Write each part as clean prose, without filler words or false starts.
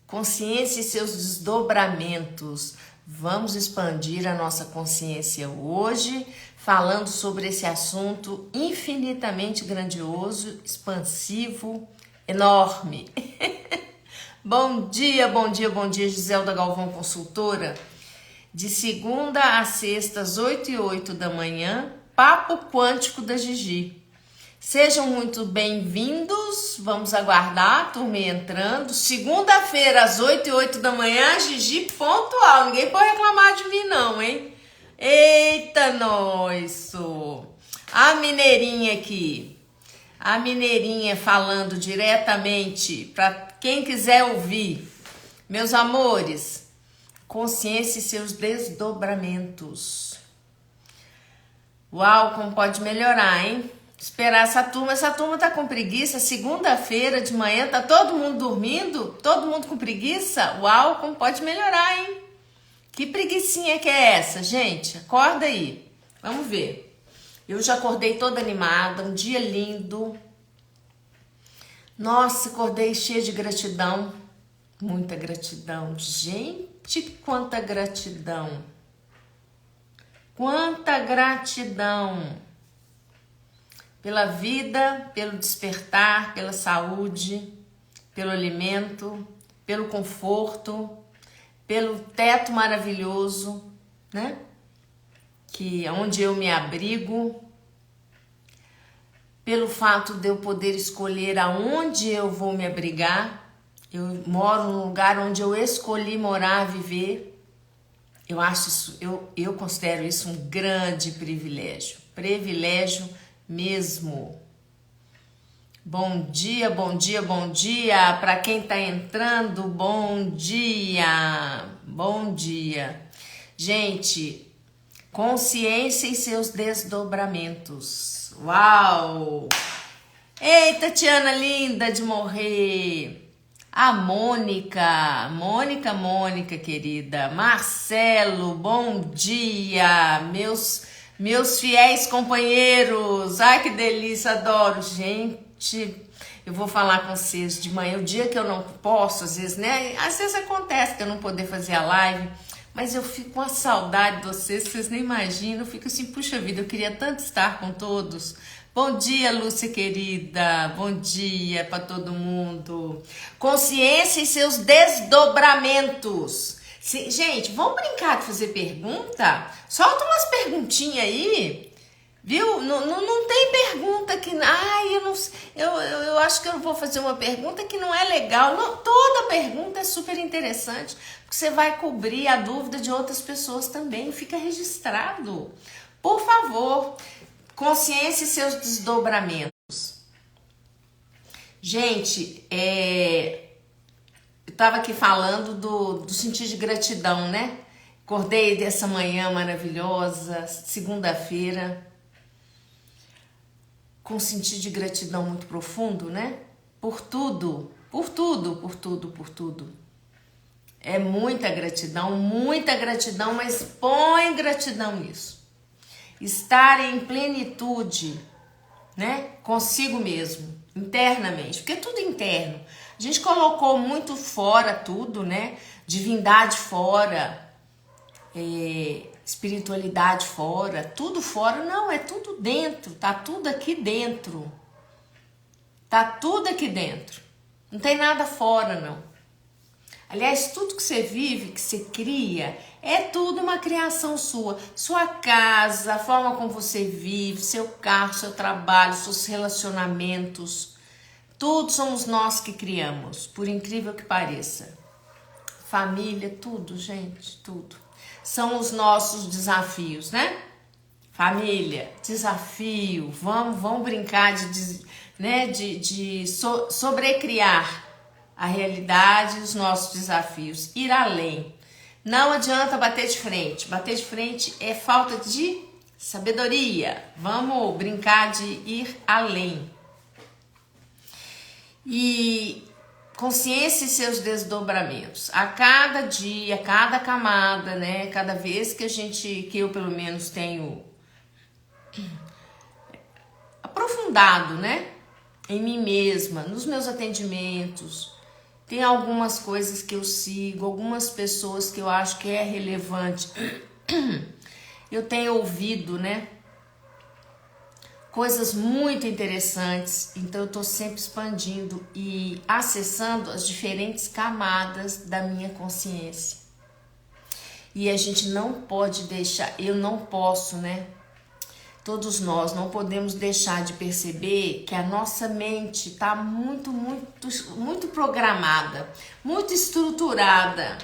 Consciência e seus desdobramentos. Vamos expandir a nossa consciência hoje, falando sobre esse assunto infinitamente grandioso, expansivo, enorme. Bom dia, bom dia, bom dia, Giselda Galvão, consultora. De segunda a sexta, às 8h08 da manhã, Papo Quântico da Gigi. Sejam muito bem-vindos, vamos aguardar a turma entrando. Segunda-feira, às 8h08 da manhã, Gigi pontual. Ninguém pode reclamar de mim não, hein? Eita, nós! A mineirinha aqui. A mineirinha falando diretamente para quem quiser ouvir. Meus amores, consciência e seus desdobramentos. Uau, como pode melhorar, hein? Esperar essa turma tá com preguiça, segunda-feira de manhã, tá todo mundo dormindo? Todo mundo com preguiça? Uau, como pode melhorar, hein? Que preguicinha que é essa, gente? Acorda aí, vamos ver. Eu já acordei toda animada, um dia lindo. Nossa, acordei cheia de gratidão, muita gratidão. Gente, quanta gratidão! Quanta gratidão! Pela vida, pelo despertar, pela saúde, pelo alimento, pelo conforto, pelo teto maravilhoso, né? Que é onde eu me abrigo, pelo fato de eu poder escolher aonde eu vou me abrigar. Eu moro num lugar onde eu escolhi morar, viver. Eu acho isso, eu considero isso um grande privilégio. Privilégio mesmo. Bom dia, bom dia, bom dia. Para quem tá entrando, bom dia. Bom dia. Gente, consciência e seus desdobramentos. Uau! Eita, Tiana linda de morrer. A Mônica querida. Marcelo, bom dia. Meus fiéis companheiros, ai que delícia, adoro, gente. Eu vou falar com vocês de manhã, o dia que eu não posso, às vezes, né? Às vezes acontece que eu não poder fazer a live, mas eu fico com a saudade de vocês nem imaginam. Eu fico assim, puxa vida, eu queria tanto estar com todos. Bom dia, Lúcia querida, bom dia para todo mundo. Consciência e seus desdobramentos. Gente, vamos brincar de fazer pergunta? Solta umas perguntinhas aí, viu? Não tem pergunta que... Ai, eu acho que eu vou fazer uma pergunta que não é legal. Não, toda pergunta é super interessante, porque você vai cobrir a dúvida de outras pessoas também. Fica registrado. Por favor, consciência e seus desdobramentos. Gente, eu tava aqui falando do sentido de gratidão, né? Acordei dessa manhã maravilhosa, segunda-feira, com um sentido de gratidão muito profundo, né? Por tudo, por tudo, por tudo, por tudo. É muita gratidão, mas põe gratidão nisso. Estar em plenitude, né? Consigo mesmo, internamente, porque é tudo interno. A gente colocou muito fora tudo, né? Divindade fora, espiritualidade fora, tudo fora. Não, é tudo dentro, tá tudo aqui dentro. Tá tudo aqui dentro. Não tem nada fora, não. Aliás, tudo que você vive, que você cria, é tudo uma criação sua. Sua casa, a forma como você vive, seu carro, seu trabalho, seus relacionamentos. Tudo somos nós que criamos, por incrível que pareça. Família, tudo, gente, tudo. São os nossos desafios, né? Família, desafio, vamos brincar de sobrecriar a realidade e os nossos desafios, ir além. Não adianta bater de frente. Bater de frente é falta de sabedoria. Vamos brincar de ir além. E consciência e seus desdobramentos. A cada dia, cada camada, né? Cada vez que eu pelo menos tenho aprofundado, né? Em mim mesma, nos meus atendimentos, Tem algumas coisas que eu sigo, algumas pessoas que eu acho que é relevante. Eu tenho ouvido, né? Coisas muito interessantes, então eu tô sempre expandindo e acessando as diferentes camadas da minha consciência. E a gente não pode deixar, eu não posso, né? Todos nós não podemos deixar de perceber que a nossa mente está muito programada, muito estruturada,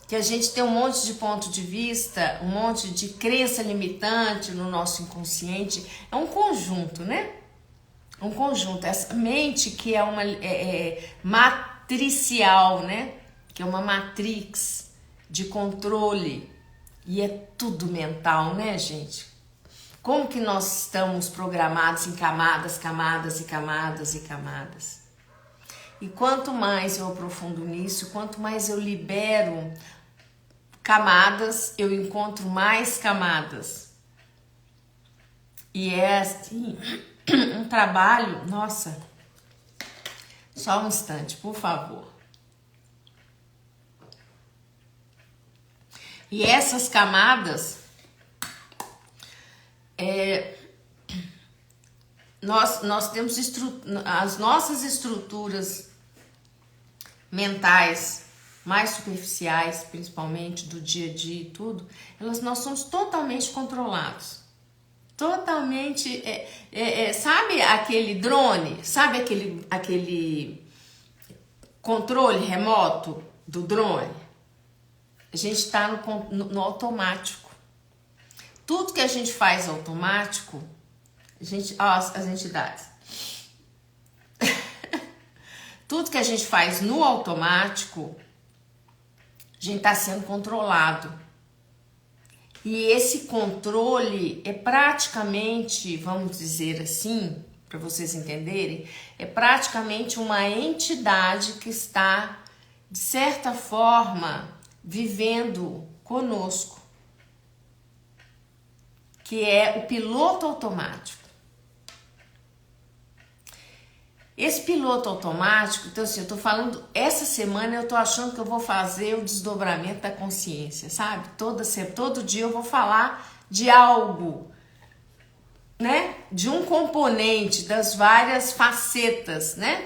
que a gente tem um monte de ponto de vista, um monte de crença limitante no nosso inconsciente. É um conjunto, né? Um conjunto. Essa mente que é uma matricial, né? Que é uma matrix de controle. E é tudo mental, né, gente? Como que nós estamos programados em camadas, camadas e camadas e camadas. E quanto mais eu aprofundo nisso, quanto mais eu libero camadas, eu encontro mais camadas. E é assim, um trabalho, nossa, só um instante, por favor. E essas camadas, nós temos as nossas estruturas mentais mais superficiais, principalmente do dia a dia e tudo, nós somos totalmente controlados. Totalmente, sabe aquele drone? Sabe aquele controle remoto do drone? A gente está no automático. Tudo que a gente faz automático, as entidades. Tudo que a gente faz no automático, a gente está sendo controlado. E esse controle é praticamente, vamos dizer assim, para vocês entenderem, é praticamente uma entidade que está, de certa forma, vivendo conosco, que é o piloto automático. Esse piloto automático, então assim, eu tô falando, essa semana eu tô achando que eu vou fazer o desdobramento da consciência, sabe? Todo dia eu vou falar de algo, né? De um componente das várias facetas, né?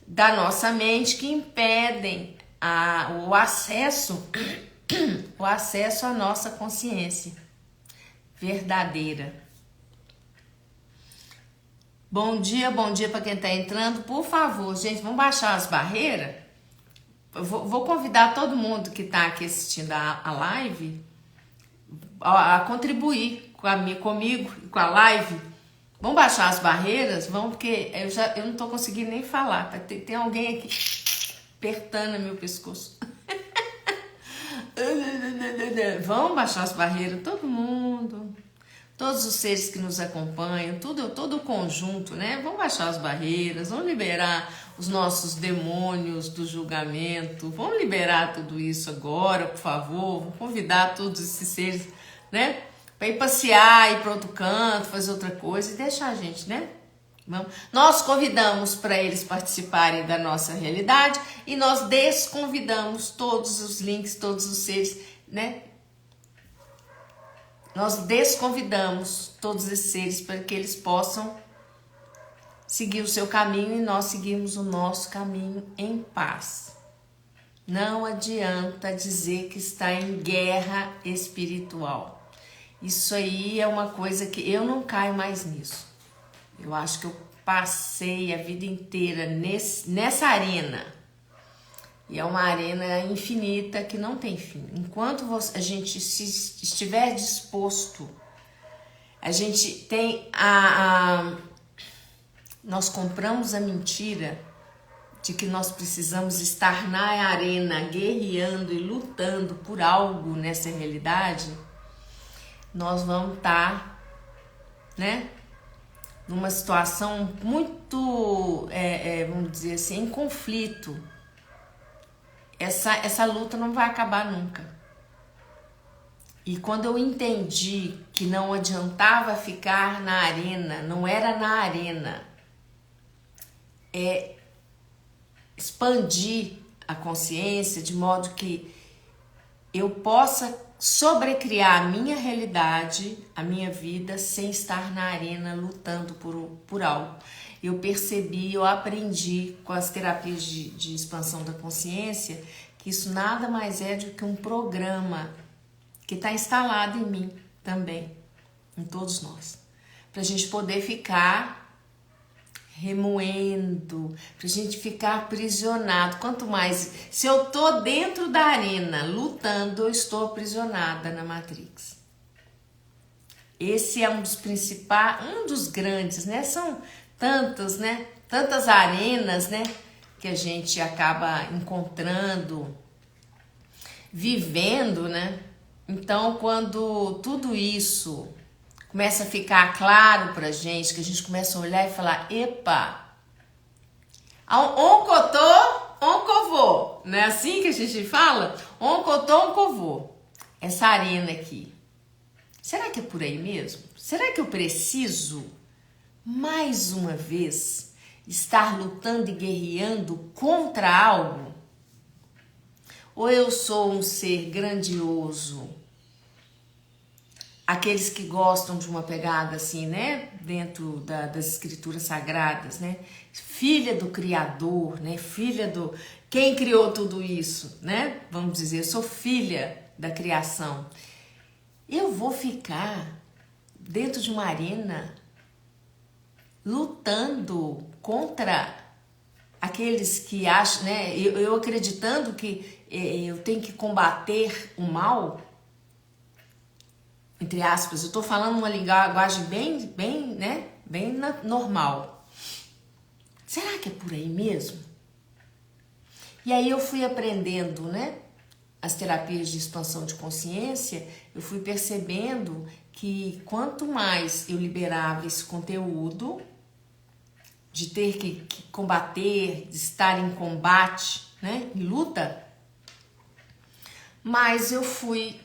Da nossa mente que impedem o acesso à nossa consciência verdadeira. Bom dia para quem tá entrando. Por favor, gente, vamos baixar as barreiras. Eu vou convidar todo mundo que tá aqui assistindo a live a contribuir comigo e com a live. Vamos baixar as barreiras? Vamos, porque eu não tô conseguindo nem falar. Tá? Tem alguém aqui apertando meu pescoço. Vamos baixar as barreiras, todo mundo. Todos os seres que nos acompanham, todo o conjunto, né? Vamos baixar as barreiras, vamos liberar os nossos demônios do julgamento, vamos liberar tudo isso agora, por favor. Vamos convidar todos esses seres, né? Para ir passear, ir para outro canto, fazer outra coisa e deixar a gente, né? Nós convidamos para eles participarem da nossa realidade e nós desconvidamos todos os links, todos os seres, né? Nós desconvidamos todos esses seres para que eles possam seguir o seu caminho e nós seguirmos o nosso caminho em paz. Não adianta dizer que está em guerra espiritual. Isso aí é uma coisa que eu não caio mais nisso. Eu acho que eu passei a vida inteira nessa arena. E é uma arena infinita que não tem fim. Enquanto a gente estiver disposto, a gente tem nós compramos a mentira de que nós precisamos estar na arena guerreando e lutando por algo nessa realidade, nós vamos estar, né, numa situação muito, vamos dizer assim, em conflito. Essa luta não vai acabar nunca. E quando eu entendi que não adiantava ficar na arena, não era na arena, expandir a consciência de modo que eu possa sobrecriar a minha realidade, a minha vida, sem estar na arena lutando por algo. Eu percebi, eu aprendi com as terapias de expansão da consciência que isso nada mais é do que um programa que está instalado em mim também, em todos nós, para a gente poder ficar remoendo, pra gente ficar aprisionado. Quanto mais, se eu tô dentro da arena lutando, eu estou aprisionada na Matrix. Esse é um dos principais, um dos grandes, né? São tantas, né? Tantas arenas, né? Que a gente acaba encontrando, vivendo, né? Então, quando tudo isso começa a ficar claro pra gente, que a gente começa a olhar e falar, epa, onde eu tô, onde eu vou? Não é assim que a gente fala? Onde eu tô, onde eu vou? Essa arena aqui. Será que é por aí mesmo? Será que eu preciso, mais uma vez, estar lutando e guerreando contra algo? Ou eu sou um ser grandioso? Aqueles que gostam de uma pegada assim, né? Dentro das escrituras sagradas, né? Filha do Criador, né? Filha do... Quem criou tudo isso, né? Vamos dizer, eu sou filha da criação. Eu vou ficar dentro de uma arena lutando contra aqueles que acham, né? Eu acreditando que eu tenho que combater o mal, entre aspas, eu tô falando uma linguagem bem, né? Bem normal. Será que é por aí mesmo? E aí eu fui aprendendo, né? As terapias de expansão de consciência, eu fui percebendo que quanto mais eu liberava esse conteúdo de ter que combater, de estar em combate, né? Em luta, mais eu fui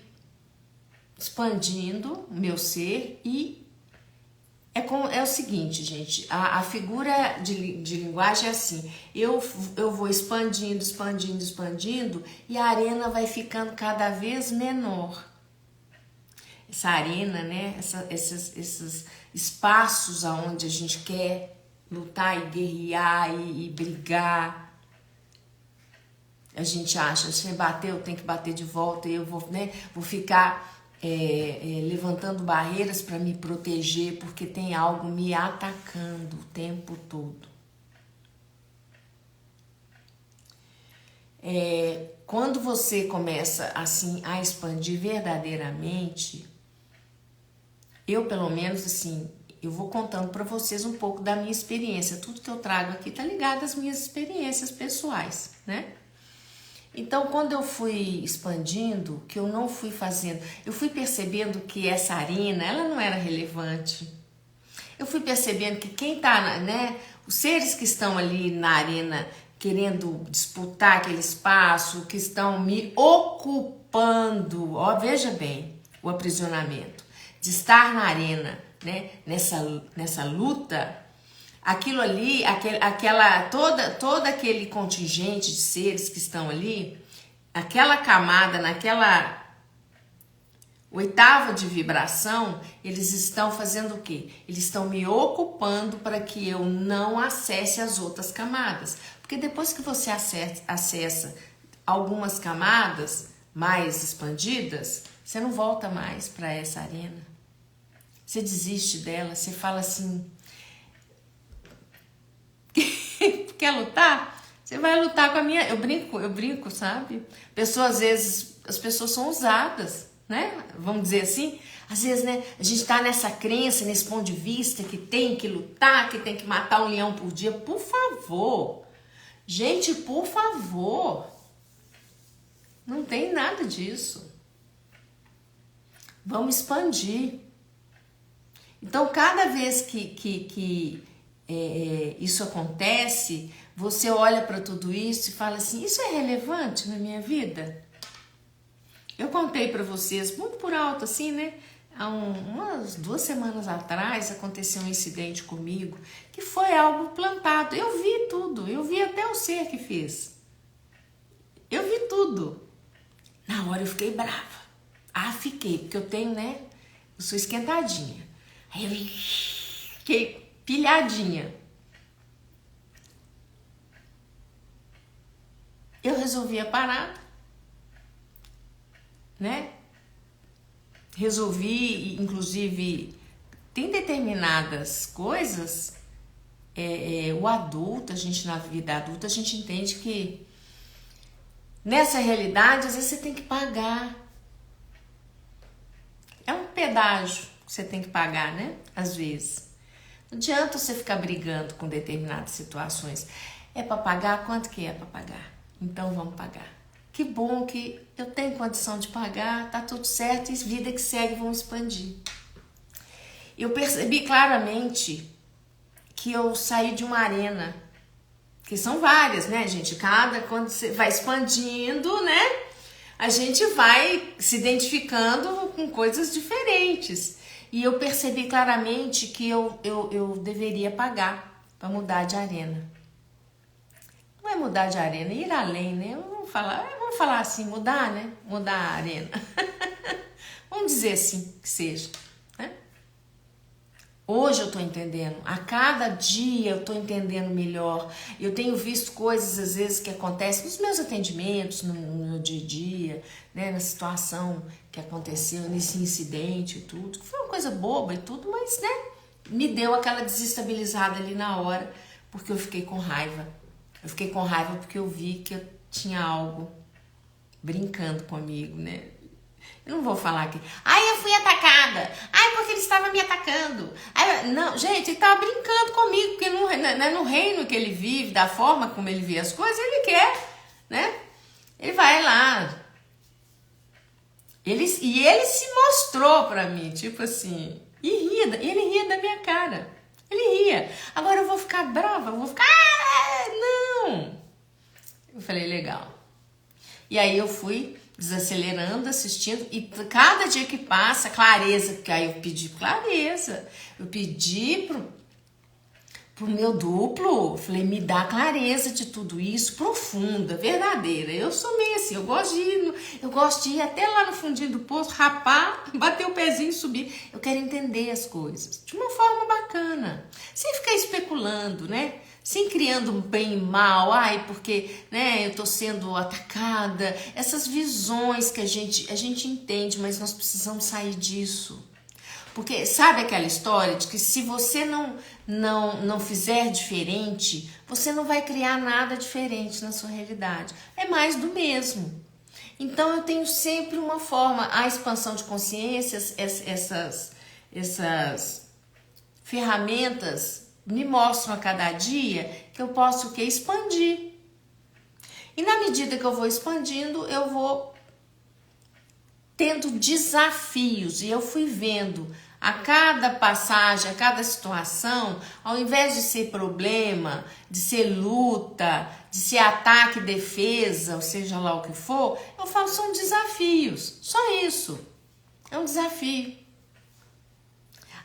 expandindo o meu ser. E é o seguinte, gente, a figura de linguagem é assim, eu vou expandindo e a arena vai ficando cada vez menor. Essa arena, né, esses espaços aonde a gente quer lutar e guerrear e brigar, a gente acha, se bater eu tenho que bater de volta e eu vou, né, vou ficar levantando barreiras para me proteger porque tem algo me atacando o tempo todo. Quando você começa assim a expandir verdadeiramente, eu pelo menos assim, eu vou contando para vocês um pouco da minha experiência. Tudo que eu trago aqui tá ligado às minhas experiências pessoais, né? Então, quando eu fui expandindo, que eu não fui fazendo, eu fui percebendo que essa arena, ela não era relevante. Eu fui percebendo que quem tá, né, os seres que estão ali na arena querendo disputar aquele espaço, que estão me ocupando, ó, veja bem, o aprisionamento, de estar na arena, né, nessa luta, aquilo ali, todo aquele contingente de seres que estão ali, aquela camada, naquela oitava de vibração, eles estão fazendo o quê? Eles estão me ocupando para que eu não acesse as outras camadas. Porque depois que você acessa algumas camadas mais expandidas, você não volta mais para essa arena. Você desiste dela, você fala assim... Quer lutar? Você vai lutar com a minha... Eu brinco, sabe? Às vezes, as pessoas são usadas, né? Vamos dizer assim. Às vezes, né? A gente tá nessa crença, nesse ponto de vista que tem que lutar, que tem que matar um leão por dia. Por favor. Gente, por favor. Não tem nada disso. Vamos expandir. Então, cada vez que isso acontece, você olha para tudo isso e fala assim, isso é relevante na minha vida? Eu contei para vocês, muito por alto assim, né? umas 2 semanas atrás aconteceu um incidente comigo que foi algo plantado. Eu vi tudo, eu vi até o ser que fez. Eu vi tudo. Na hora eu fiquei brava. Fiquei, porque eu tenho, né? Eu sou esquentadinha. Aí eu fiquei pilhadinha. Eu resolvi a parada, né? Resolvi, inclusive, tem determinadas coisas, o adulto, a gente na vida adulta, a gente entende que nessa realidade, às vezes você tem que pagar. É um pedágio que você tem que pagar, né? Às vezes. Não adianta você ficar brigando com determinadas situações. É para pagar? Quanto que é para pagar? Então vamos pagar. Que bom que eu tenho condição de pagar, tá tudo certo e vida que segue, vamos expandir. Eu percebi claramente que eu saí de uma arena, que são várias, né, gente? Quando você vai expandindo, né, a gente vai se identificando com coisas diferentes. E eu percebi claramente que eu deveria pagar para mudar de arena. Não é mudar de arena, ir além, né? Vamos falar assim, mudar, né? Mudar a arena. Vamos dizer assim, que seja, né? Hoje eu tô entendendo, a cada dia eu tô entendendo melhor. Eu tenho visto coisas, às vezes, que acontecem nos meus atendimentos, no meu dia a dia, né? Na situação que aconteceu, nesse incidente e tudo. Que foi uma coisa boba e tudo, mas, né? Me deu aquela desestabilizada ali na hora, porque eu fiquei com raiva. Eu fiquei com raiva porque eu vi que eu tinha algo brincando comigo, né? Eu não vou falar aqui. Eu fui atacada. Porque ele estava me atacando. Não, gente, ele estava brincando comigo, porque no reino que ele vive, da forma como ele vê as coisas, ele quer, né? Ele vai lá. Ele se mostrou pra mim, tipo assim, ele ria da minha cara. Ele ria. Agora eu vou ficar brava, eu vou ficar... não! Eu falei, legal. E aí eu fui desacelerando, assistindo, e cada dia que passa, clareza, porque aí eu pedi clareza. Eu pedi pro meu duplo, falei, me dá clareza de tudo isso, profunda, verdadeira. Eu sou meio assim, eu gosto de ir até lá no fundinho do poço, rapar, bater o pezinho e subir. Eu quero entender as coisas de uma forma bacana, sem ficar especulando, né? Sem criando um bem e mal, porque, né, eu tô sendo atacada. Essas visões que a gente entende, mas nós precisamos sair disso. Porque sabe aquela história de que se você não fizer diferente, você não vai criar nada diferente na sua realidade. É mais do mesmo. Então eu tenho sempre uma forma, a expansão de consciências, essas ferramentas me mostram a cada dia que eu posso o quê? Expandir. E na medida que eu vou expandindo, eu vou tendo desafios. E eu fui vendo a cada passagem, a cada situação, ao invés de ser problema, de ser luta, de ser ataque e defesa, ou seja lá o que for, eu falo, são desafios. Só isso. É um desafio.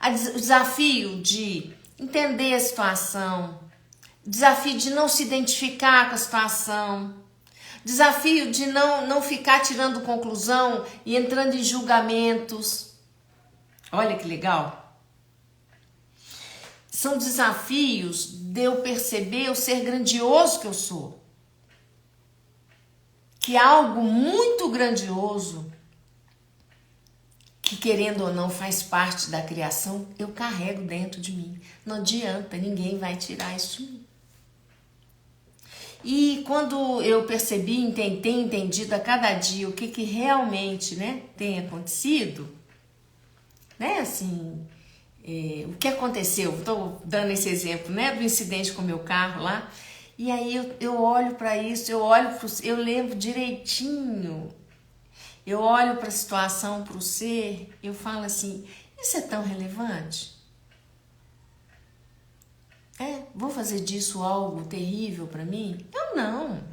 O desafio de entender a situação, desafio de não se identificar com a situação, desafio de não ficar tirando conclusão e entrando em julgamentos. Olha que legal. São desafios de eu perceber o ser grandioso que eu sou. Que é algo muito grandioso, que querendo ou não faz parte da criação, eu carrego dentro de mim. Não adianta, ninguém vai tirar isso de mim. E quando eu percebi, tenho entendido a cada dia o que realmente, né, tem acontecido, né, assim, o que aconteceu, estou dando esse exemplo, né, do incidente com o meu carro lá, e aí eu olho para isso, eu lembro direitinho. Eu olho para a situação, para o ser, eu falo assim, isso é tão relevante? Vou fazer disso algo terrível para mim? Eu não.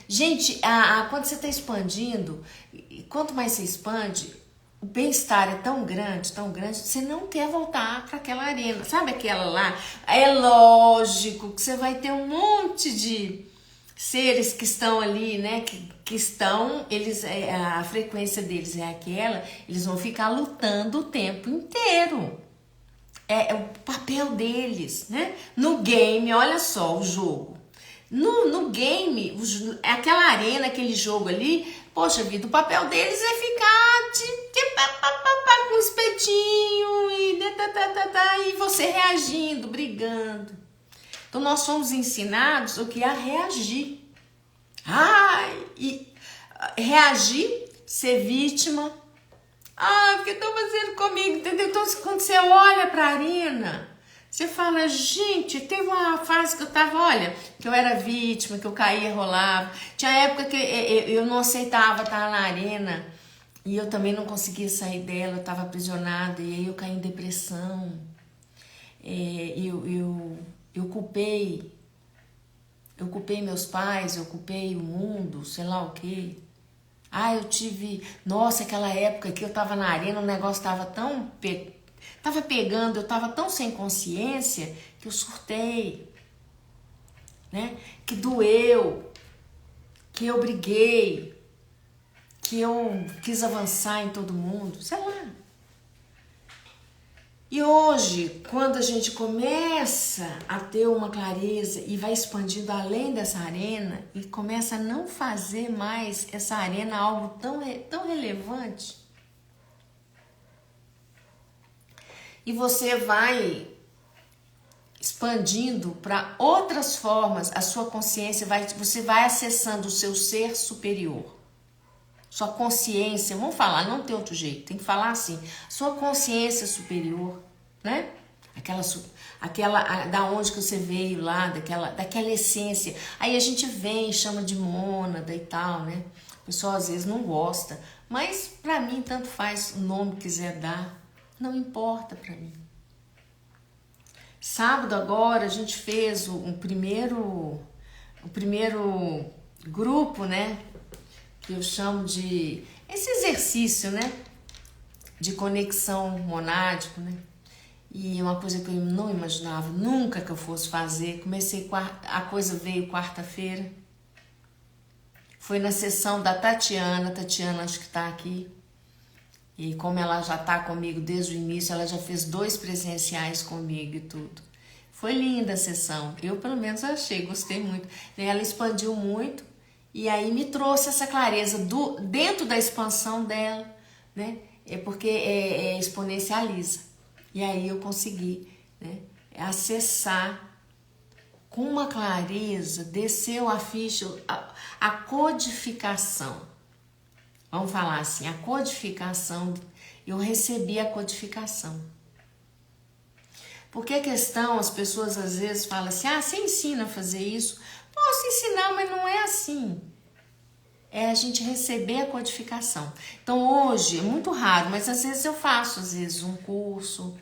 Gente, quando você está expandindo, quanto mais você expande, o bem-estar é tão grande, você não quer voltar para aquela arena. Sabe aquela lá? É lógico que você vai ter um monte de seres que estão ali, né? Que estão, a frequência deles é aquela, eles vão ficar lutando o tempo inteiro. É o papel deles, né? No game, olha só o jogo. No game, aquela arena, aquele jogo ali, poxa vida, o papel deles é ficar com um espetinho e você reagindo, brigando. Então nós somos ensinados o que? A reagir. E reagir, ser vítima. Porque estão fazendo comigo, entendeu? Então quando você olha para a arena, você fala, gente, teve uma fase que eu tava, olha, que eu era vítima, que eu caía, rolava. Tinha época que eu não aceitava estar na arena e eu também não conseguia sair dela, eu tava aprisionada e aí eu caí em depressão. Eu culpei meus pais, eu culpei o mundo, sei lá o quê. Nossa, aquela época que eu tava na arena, o negócio tava tava pegando, eu tava tão sem consciência que eu surtei, né? Que doeu, que eu briguei, que eu quis avançar em todo mundo, sei lá. E hoje, quando a gente começa a ter uma clareza e vai expandindo além dessa arena e começa a não fazer mais essa arena algo tão relevante, e você vai expandindo para outras formas, a sua consciência você vai acessando o seu ser superior. Sua consciência, vamos falar, não tem outro jeito, tem que falar assim, sua consciência superior, né? Aquela da onde que você veio lá, daquela essência. Aí a gente vem, chama de mônada e tal, né? O pessoal às vezes não gosta, mas pra mim tanto faz o nome que quiser dar, não importa pra mim. Sábado agora a gente fez o primeiro grupo, né? Que eu chamo de esse exercício, né? De conexão monádico, né? E uma coisa que eu não imaginava nunca que eu fosse fazer. A coisa veio quarta-feira. Foi na sessão da Tatiana acho que tá aqui. E como ela já tá comigo desde o início, ela já fez 2 presenciais comigo e tudo. Foi linda a sessão. Eu pelo menos achei, gostei muito. Ela expandiu muito. E aí me trouxe essa clareza dentro da expansão dela, né? Porque exponencializa. E aí eu consegui, né, acessar com uma clareza, desceu a ficha, a codificação. Vamos falar assim, a codificação, eu recebi a codificação. Porque a questão, as pessoas às vezes falam assim, você ensina a fazer isso? Posso ensinar, mas não é assim. É a gente receber a codificação. Então hoje, é muito raro, mas às vezes eu faço, às vezes um curso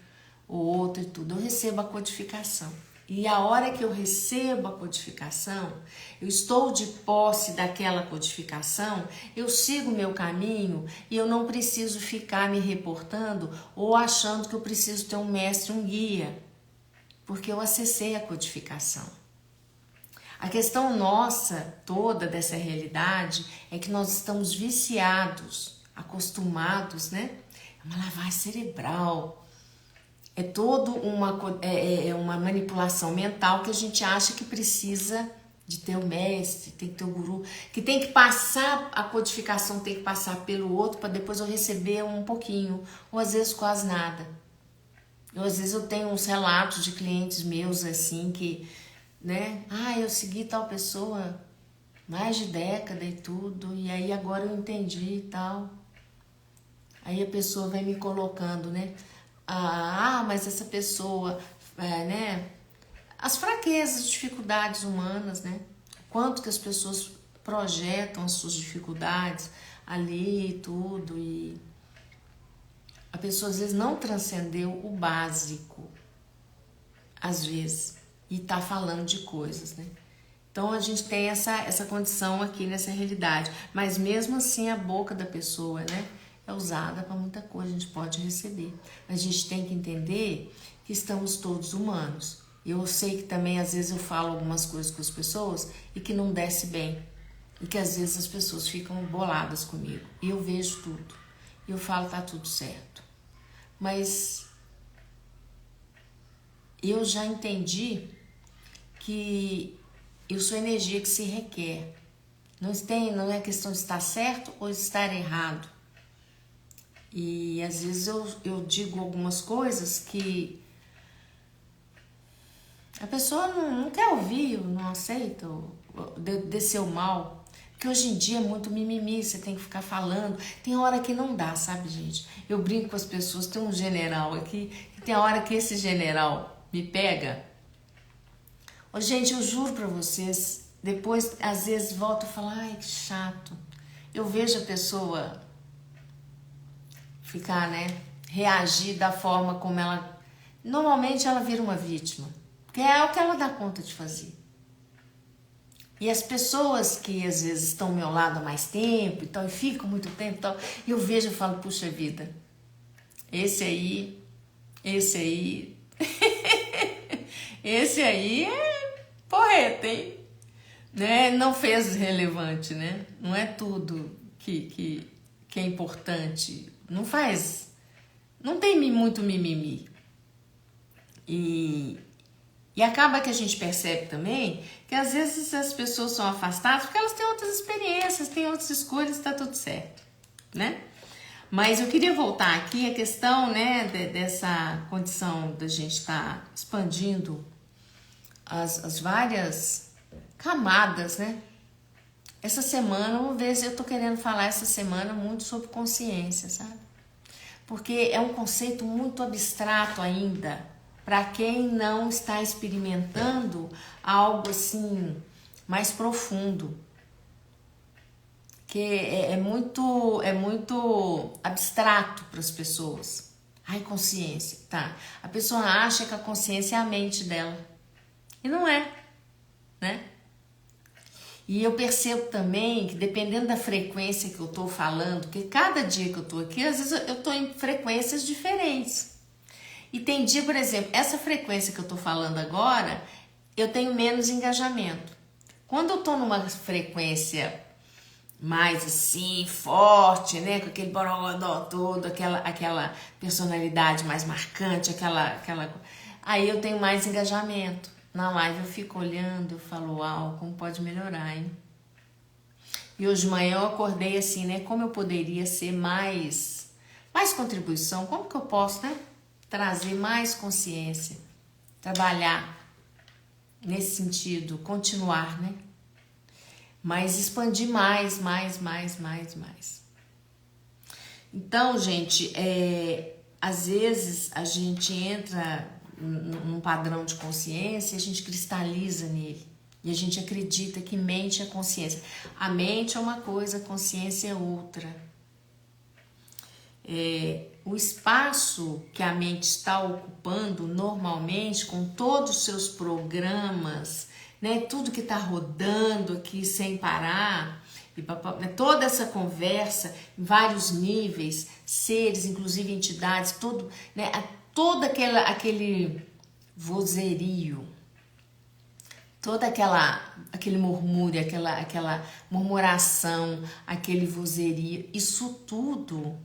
ou outro e tudo, eu recebo a codificação. E a hora que eu recebo a codificação, eu estou de posse daquela codificação, eu sigo o meu caminho e eu não preciso ficar me reportando ou achando que eu preciso ter um mestre, um guia, porque eu acessei a codificação. A questão nossa toda dessa realidade é que nós estamos viciados, acostumados, né? É uma lavagem cerebral. É toda uma manipulação mental que a gente acha que precisa de ter o mestre, tem que ter o guru, que tem que passar, a codificação tem que passar pelo outro para depois eu receber um pouquinho, ou às vezes quase nada. Às vezes eu tenho uns relatos de clientes meus assim que, né? Eu segui tal pessoa mais de década e tudo, e aí agora eu entendi e tal. Aí a pessoa vem me colocando, né? Mas essa pessoa, né? As fraquezas, dificuldades humanas, né? Quanto que as pessoas projetam as suas dificuldades ali e tudo, e a pessoa às vezes não transcendeu o básico, às vezes, e tá falando de coisas, né? Então a gente tem essa condição aqui nessa realidade, mas mesmo assim a boca da pessoa, né? é usada para muita coisa, a gente pode receber. Mas a gente tem que entender que estamos todos humanos. Eu sei que também às vezes eu falo algumas coisas com as pessoas e que não desce bem. E que às vezes as pessoas ficam boladas comigo. E eu vejo tudo. E eu falo, tá tudo certo. Mas eu já entendi que eu sou energia que se requer. Não é questão de estar certo ou de estar errado. E às vezes eu digo algumas coisas que a pessoa não quer ouvir, não aceita, desceu mal. Porque hoje em dia é muito mimimi, você tem que ficar falando. Tem hora que não dá, sabe, gente? Eu brinco com as pessoas, tem um general aqui, que tem hora que esse general me pega. Ô, gente, eu juro pra vocês, depois, às vezes, volto e falo, ai, que chato. Eu vejo a pessoa ficar, né, reagir da forma como ela... Normalmente ela vira uma vítima, porque é o que ela dá conta de fazer. E as pessoas que às vezes estão ao meu lado há mais tempo e tal, e ficam muito tempo e tal, eu vejo e falo, puxa vida, esse aí, esse aí é porreta, hein? Né? Não fez relevante, né? Não é tudo que é importante. Não faz, não tem muito mimimi. E acaba que a gente percebe também que às vezes as pessoas são afastadas porque elas têm outras experiências, têm outras escolhas, tá tudo certo, né? Mas eu queria voltar aqui a questão, né, dessa condição da gente estar expandindo as várias camadas, né? Essa semana, vamos ver se eu tô querendo falar essa semana muito sobre consciência, sabe? Porque é um conceito muito abstrato ainda, para quem não está experimentando algo assim mais profundo, que é muito abstrato para as pessoas. Ai, consciência, tá? A pessoa acha que a consciência é a mente dela e não é, né? E eu percebo também que dependendo da frequência que eu tô falando, que cada dia que eu tô aqui, às vezes eu tô em frequências diferentes. E tem dia, por exemplo, essa frequência que eu tô falando agora, eu tenho menos engajamento. Quando eu tô numa frequência mais assim, forte, né, com aquele borogodó todo, aquela personalidade mais marcante, aí eu tenho mais engajamento. Na live eu fico olhando, eu falo, uau, como pode melhorar, hein? E hoje de manhã eu acordei assim, né, como eu poderia ser mais contribuição, como que eu posso, né? Trazer mais consciência, trabalhar nesse sentido, continuar, né? Mas expandir mais. Então, gente, às vezes a gente entra num padrão de consciência e a gente cristaliza nele. E a gente acredita que mente é consciência. A mente é uma coisa, a consciência é outra. O espaço que a mente está ocupando normalmente, com todos os seus programas, né, tudo que está rodando aqui sem parar, e toda essa conversa em vários níveis, seres, inclusive entidades, tudo, né, todo aquele vozerio, todo aquele murmúrio, aquela murmuração, aquele vozerio, isso tudo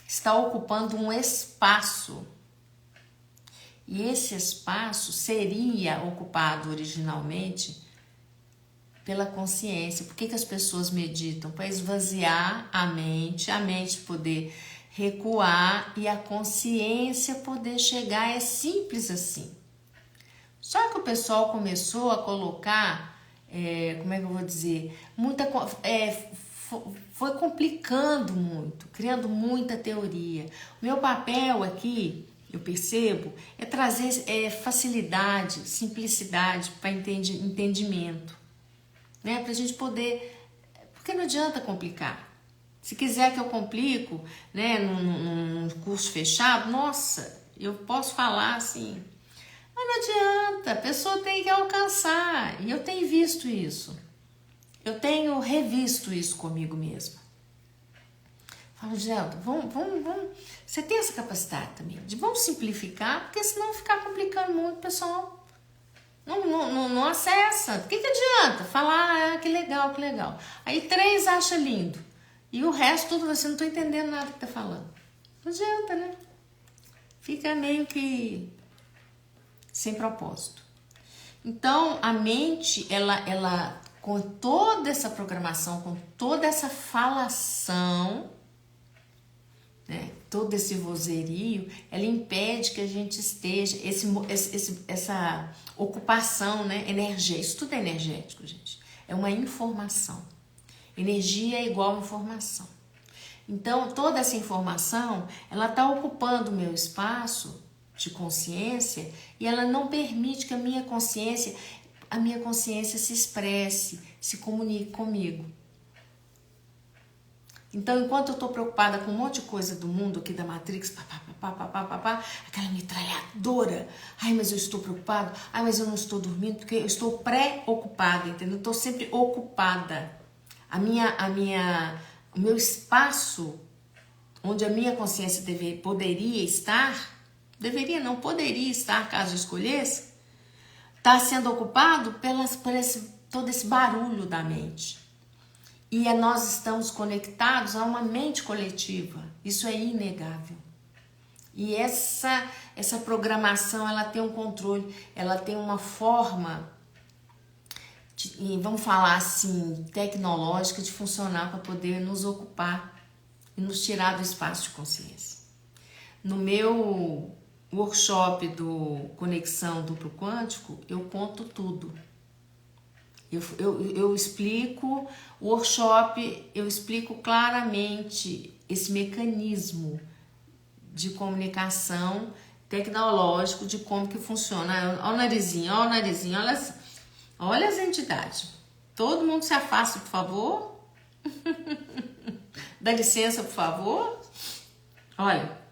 está ocupando um espaço. E esse espaço seria ocupado originalmente pela consciência. Por que as pessoas meditam? Para esvaziar a mente poder recuar e a consciência poder chegar. É simples assim. Só que o pessoal começou a colocar, como é que eu vou dizer, foi complicando muito, criando muita teoria. O meu papel aqui, eu percebo, é trazer facilidade, simplicidade para entendimento, né? Para a gente poder, porque não adianta complicar. Se quiser que eu complico, né, num curso fechado, nossa, eu posso falar assim, mas não adianta, a pessoa tem que alcançar, e eu tenho visto isso. Eu tenho revisto isso comigo mesma. Falo, Gelda, vamos. Você tem essa capacidade também de vamos simplificar, porque senão ficar complicando muito, o pessoal não acessa. O que adianta? Falar, que legal, que legal. Aí 3 acha lindo. E o resto tudo você não tá entendendo nada que tá falando. Não adianta, né? Fica meio que sem propósito. Então, a mente, ela com toda essa programação, com toda essa falação, né, todo esse vozerio, ela impede que a gente esteja, essa ocupação, né, energética. Isso tudo é energético, gente. É uma informação. Energia é igual a informação. Então, toda essa informação, ela está ocupando o meu espaço de consciência e ela não permite que a minha consciência se expresse, se comunique comigo. Então, enquanto eu estou preocupada com um monte de coisa do mundo aqui da Matrix, aquela metralhadora, ai, mas eu estou preocupada, ai, mas eu não estou dormindo, porque eu estou pré-ocupada, entendeu? Eu estou sempre ocupada. O meu espaço, onde a minha consciência poderia estar, poderia estar, caso eu escolhesse, está sendo ocupado por todo esse barulho da mente. E nós estamos conectados a uma mente coletiva. Isso é inegável. E essa programação, ela tem um controle, ela tem uma forma, vamos falar assim, tecnológica de funcionar para poder nos ocupar e nos tirar do espaço de consciência. No meu workshop do Conexão Duplo Quântico, eu conto tudo. Eu explico o workshop, eu explico claramente esse mecanismo de comunicação tecnológico, de como que funciona. Olha o narizinho, olha as entidades. Todo mundo se afasta, por favor. Dá licença, por favor. Olha.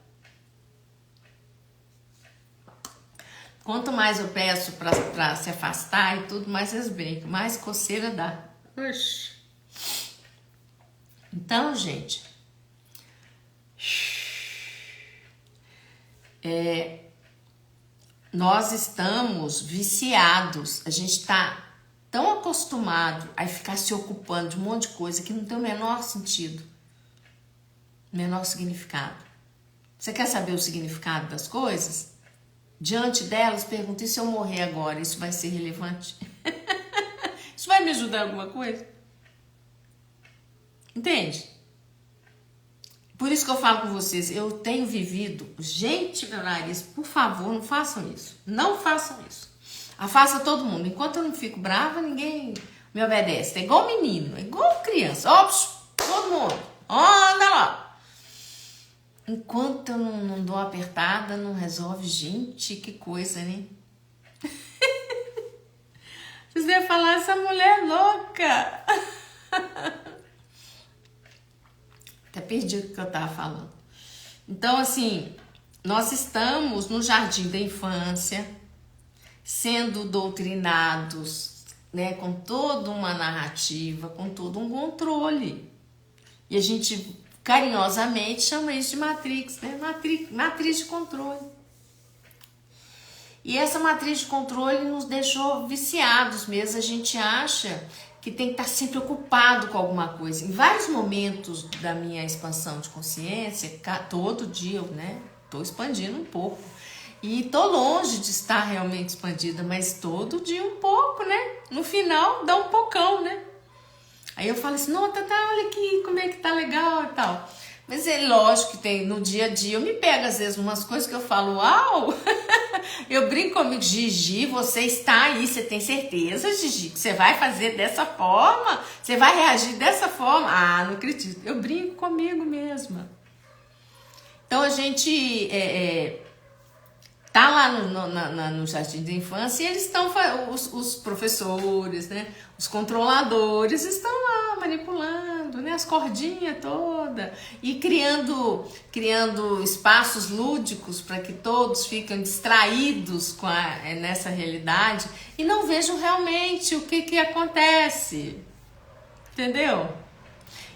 Quanto mais eu peço para se afastar e tudo, mais eles brincam, mais coceira dá. Oxi. Então, gente, nós estamos viciados, a gente está tão acostumado a ficar se ocupando de um monte de coisa que não tem o menor sentido, o menor significado. Você quer saber o significado das coisas? Diante delas, pergunta, e se eu morrer agora, isso vai ser relevante? Isso vai me ajudar em alguma coisa? Entende? Por isso que eu falo com vocês, eu tenho vivido, gente, meu nariz, por favor, não façam isso. Não façam isso. Afasta todo mundo. Enquanto eu não fico brava, ninguém me obedece. É igual menino, é igual criança. Ó, todo mundo, anda lá. Enquanto eu não dou apertada, não resolve. Gente, que coisa, né? Vocês devem falar, essa mulher é louca. Até perdi o que eu tava falando. Então, assim, nós estamos no jardim da infância, sendo doutrinados, né, com toda uma narrativa, com todo um controle. E a gente carinhosamente chama isso de Matrix, né? Matriz de controle. E essa matriz de controle nos deixou viciados mesmo. A gente acha que tem que estar sempre ocupado com alguma coisa. Em vários momentos da minha expansão de consciência, todo dia eu, né, tô expandindo um pouco. E tô longe de estar realmente expandida, mas todo dia um pouco, né? No final dá um pocão, né? Aí eu falo assim, não, Tata, olha aqui como é que tá legal e tal. Mas é lógico que tem no dia a dia, eu me pego às vezes umas coisas que eu falo, uau! Eu brinco comigo, Gigi, você está aí, você tem certeza, Gigi, que você vai fazer dessa forma? Você vai reagir dessa forma? Ah, não acredito. Eu brinco comigo mesma. Então a gente tá lá no jardim da infância e eles estão, os professores, né, os controladores estão lá manipulando, né, as cordinhas todas e criando espaços lúdicos para que todos fiquem distraídos nessa realidade e não vejam realmente o que acontece, entendeu?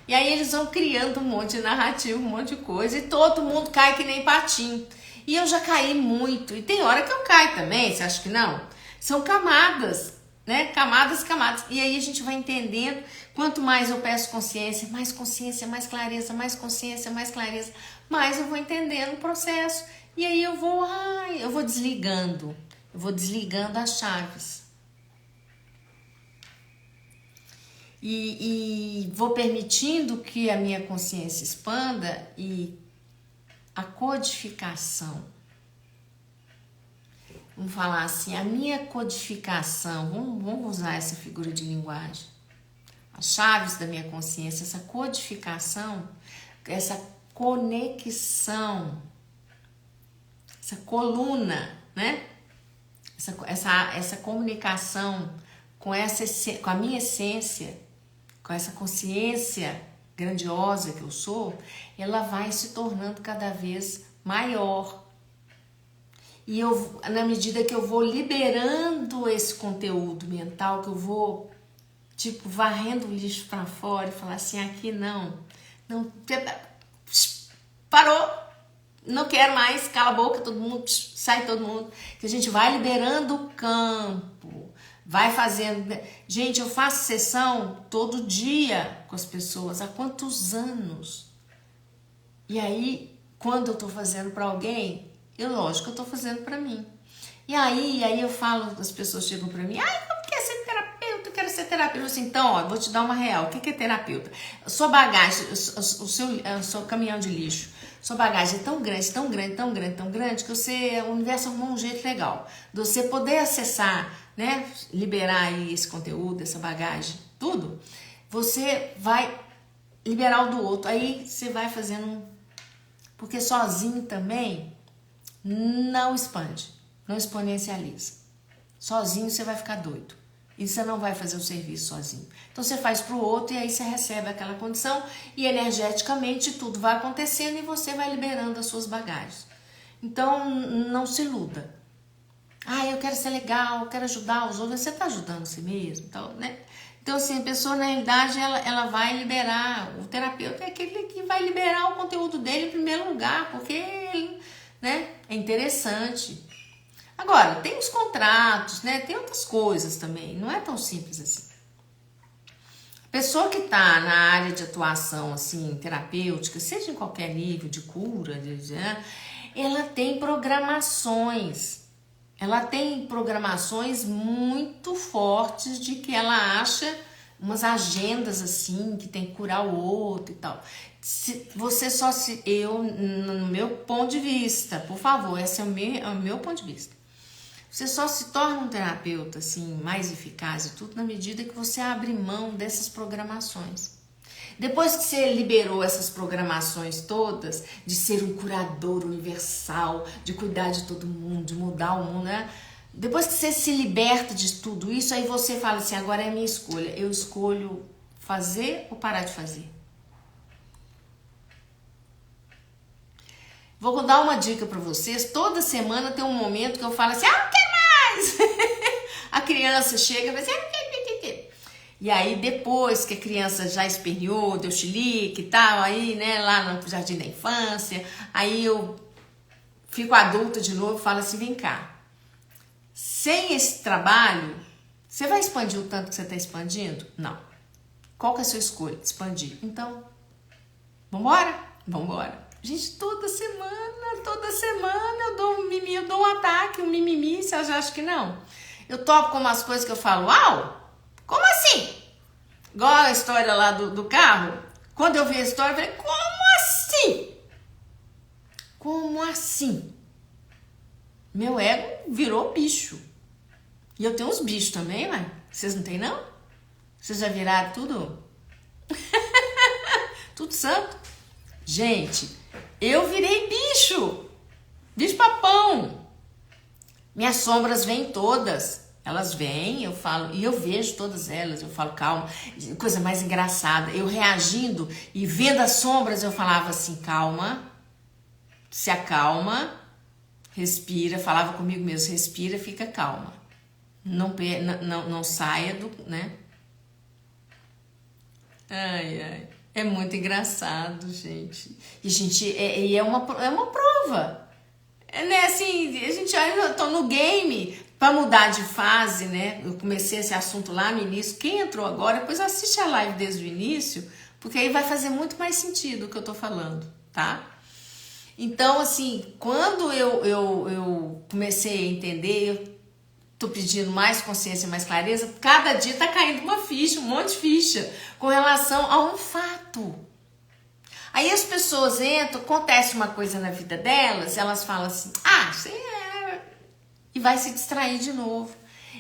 E aí eles vão criando um monte de narrativa, um monte de coisa, e todo mundo cai que nem patinho. E eu já caí muito, e tem hora que eu caio também, você acha que não? São camadas, né? Camadas, camadas. E aí a gente vai entendendo, quanto mais eu peço consciência, mais clareza, mais consciência, mais clareza, mais eu vou entendendo o processo. E aí eu vou desligando as chaves. E vou permitindo que a minha consciência expanda e a codificação. Vamos falar assim, a minha codificação, vamos usar essa figura de linguagem. As chaves da minha consciência, essa codificação, essa conexão, essa coluna, né? Essa comunicação com a minha essência, com essa consciência grandiosa que eu sou, ela vai se tornando cada vez maior. E eu, na medida que eu vou liberando esse conteúdo mental, que eu vou, tipo, varrendo o lixo para fora e falar assim, aqui não, parou, não quero mais, cala a boca, todo mundo, sai todo mundo. Que a gente vai liberando o campo, vai fazendo. Gente, eu faço sessão todo dia com as pessoas, há quantos anos? E aí, quando eu tô fazendo para alguém, lógico que eu tô fazendo para mim. E aí eu falo, as pessoas chegam para mim, como que é ser terapeuta? Eu quero ser terapeuta. Assim, então, ó, vou te dar uma real. O que é terapeuta? A sua bagagem, o seu caminhão de lixo, sua bagagem é tão grande, tão grande, tão grande, tão grande, que o universo arrumou um jeito legal de você poder acessar, né? Liberar aí esse conteúdo, essa bagagem, tudo. Você vai liberar o do outro. Aí você vai fazendo porque sozinho também não expande, não exponencializa. Sozinho você vai ficar doido e você não vai fazer o serviço sozinho. Então você faz para o outro e aí você recebe aquela condição e energeticamente tudo vai acontecendo e você vai liberando as suas bagagens. Então não se iluda. Eu quero ser legal, eu quero ajudar os outros. Você está ajudando si mesmo, então, né? Então assim, a pessoa na realidade ela vai liberar. O terapeuta é aquele que vai liberar o conteúdo dele em primeiro lugar, porque ele, né? É interessante. Agora, tem os contratos, né? Tem outras coisas também. Não é tão simples assim. A pessoa que está na área de atuação, assim, terapêutica, seja em qualquer nível de cura, né? Ela tem programações. Ela tem programações muito fortes de que ela acha umas agendas assim, que tem que curar o outro e tal. No meu ponto de vista, por favor, esse é o meu ponto de vista. Você só se torna um terapeuta assim, mais eficaz e tudo na medida que você abre mão dessas programações. Depois que você liberou essas programações todas, de ser um curador universal, de cuidar de todo mundo, de mudar o mundo, né? Depois que você se liberta de tudo isso, aí você fala assim, agora é a minha escolha. Eu escolho fazer ou parar de fazer. Vou dar uma dica para vocês. Toda semana tem um momento que eu falo assim, não quero mais! A criança chega e fala assim, não quero. E aí depois que a criança já esperneou, deu chilique e tal, aí, né, lá no jardim da infância, aí eu fico adulta de novo e falo assim, vem cá, sem esse trabalho, você vai expandir o tanto que você está expandindo? Não. Qual que é a sua escolha? Expandir. Então, vambora? Vambora. Gente, toda semana eu dou um mimimi, eu dou um ataque, um mimimi, você acha que não? Eu topo com umas coisas que eu falo, uau! Como assim? Igual a história lá do carro. Quando eu vi a história, eu falei, como assim? Como assim? Meu ego virou bicho. E eu tenho uns bichos também, mas vocês não têm, não? Vocês já viraram tudo? Tudo santo? Gente, eu virei bicho. Bicho papão. Minhas sombras vêm todas. Elas vêm, eu falo, e eu vejo todas elas, eu falo, calma, coisa mais engraçada, eu reagindo e vendo as sombras, eu falava assim, calma, se acalma, respira, falava comigo mesmo, respira, fica calma, não saia do, né? Ai, É muito engraçado, gente. E, gente, é uma prova. Né, assim, a gente, eu tô no game para mudar de fase, né? Eu comecei esse assunto lá no início. Quem entrou agora, depois assiste a live desde o início, porque aí vai fazer muito mais sentido o que eu tô falando, tá? Então, assim, quando eu comecei a entender, eu tô pedindo mais consciência, mais clareza, cada dia tá caindo uma ficha, um monte de ficha, com relação a um fato. Aí as pessoas entram, acontece uma coisa na vida delas, elas falam assim, isso é... E vai se distrair de novo.